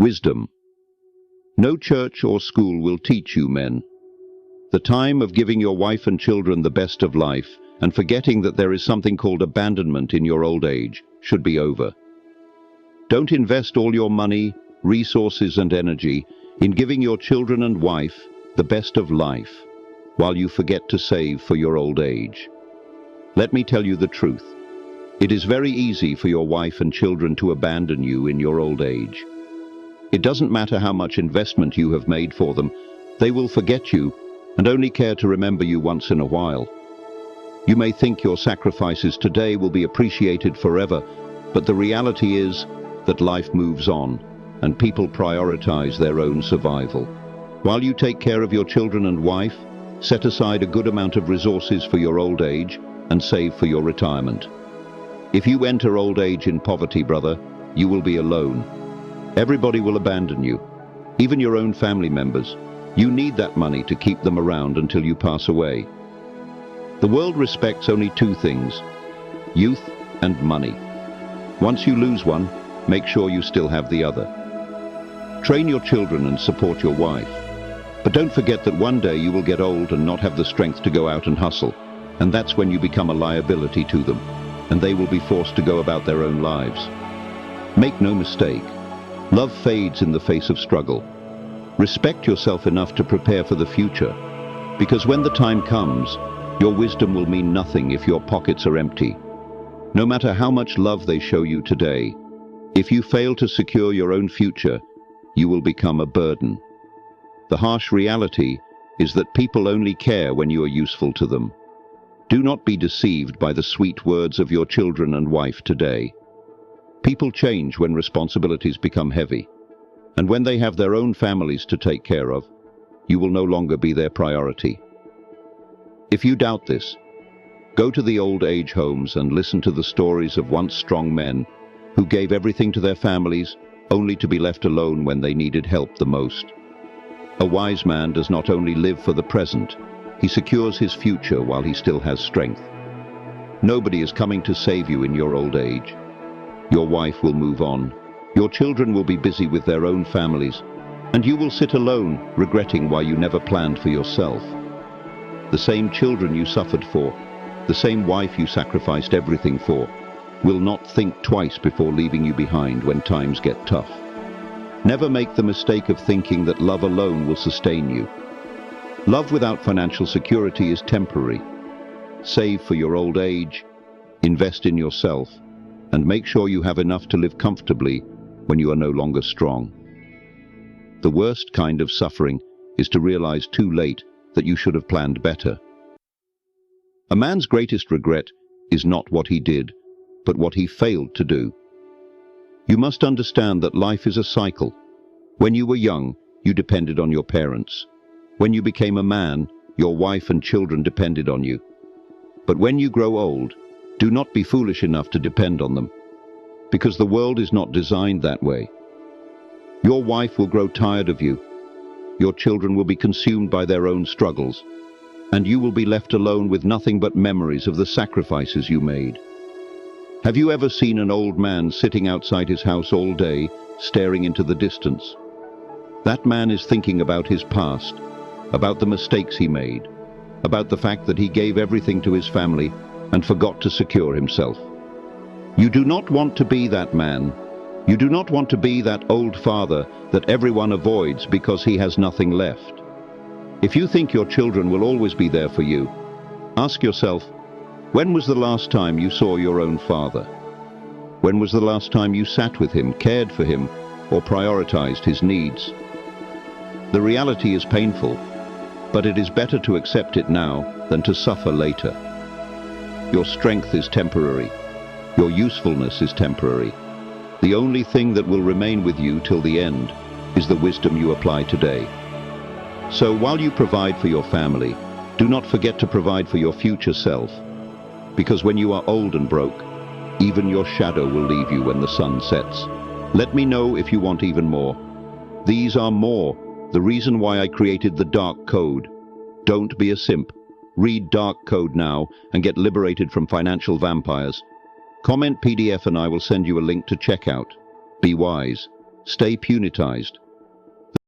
Wisdom. No church or school will teach you, men. The time of giving your wife and children the best of life and forgetting that there is something called abandonment in your old age should be over. Don't invest all your money, resources and energy in giving your children and wife the best of life while you forget to save for your old age. Let me tell you the truth. It is very easy for your wife and children to abandon you in your old age. It doesn't matter how much investment you have made for them, they will forget you and only care to remember you once in a while. You may think your sacrifices today will be appreciated forever, but the reality is that life moves on and people prioritize their own survival. While you take care of your children and wife, set aside a good amount of resources for your old age and save for your retirement. If you enter old age in poverty, brother, you will be alone. Everybody will abandon you, even your own family members. You need that money to keep them around until you pass away. The world respects only two things: youth and money. Once you lose one, make sure you still have the other. Train your children and support your wife. But don't forget that one day you will get old and not have the strength to go out and hustle, and that's when you become a liability to them, and they will be forced to go about their own lives. Make no mistake, love fades in the face of struggle. Respect yourself enough to prepare for the future, because when the time comes, your wisdom will mean nothing if your pockets are empty. No matter how much love they show you today, if you fail to secure your own future, you will become a burden. The harsh reality is that people only care when you are useful to them. Do not be deceived by the sweet words of your children and wife today. People change when responsibilities become heavy, and when they have their own families to take care of, you will no longer be their priority. If you doubt this, go to the old age homes and listen to the stories of once strong men who gave everything to their families only to be left alone when they needed help the most. A wise man does not only live for the present, he secures his future while he still has strength. Nobody is coming to save you in your old age. Your wife will move on, your children will be busy with their own families, and you will sit alone, regretting why you never planned for yourself. The same children you suffered for, the same wife you sacrificed everything for, will not think twice before leaving you behind when times get tough. Never make the mistake of thinking that love alone will sustain you. Love without financial security is temporary. Save for your old age, invest in yourself, and make sure you have enough to live comfortably when you are no longer strong. The worst kind of suffering is to realize too late that you should have planned better. A man's greatest regret is not what he did, but what he failed to do. You must understand that life is a cycle. When you were young, you depended on your parents. When you became a man, your wife and children depended on you. But when you grow old, do not be foolish enough to depend on them, because the world is not designed that way. Your wife will grow tired of you, your children will be consumed by their own struggles, and you will be left alone with nothing but memories of the sacrifices you made. Have you ever seen an old man sitting outside his house all day, staring into the distance? That man is thinking about his past, about the mistakes he made, about the fact that he gave everything to his family and forgot to secure himself. You do not want to be that man. You do not want to be that old father that everyone avoids because he has nothing left. If you think your children will always be there for you, ask yourself, when was the last time you saw your own father? When was the last time you sat with him, cared for him, or prioritized his needs? The reality is painful, but it is better to accept it now than to suffer later. Your strength is temporary. Your usefulness is temporary. The only thing that will remain with you till the end is the wisdom you apply today. So while you provide for your family, do not forget to provide for your future self. Because when you are old and broke, even your shadow will leave you when the sun sets. Let me know if you want even more. These are more, the reason why I created the Dark Code. Don't be a simp. Read Dark Code now and get liberated from financial vampires. Comment PDF and I will send you a link to check out. Be wise. stay punitized.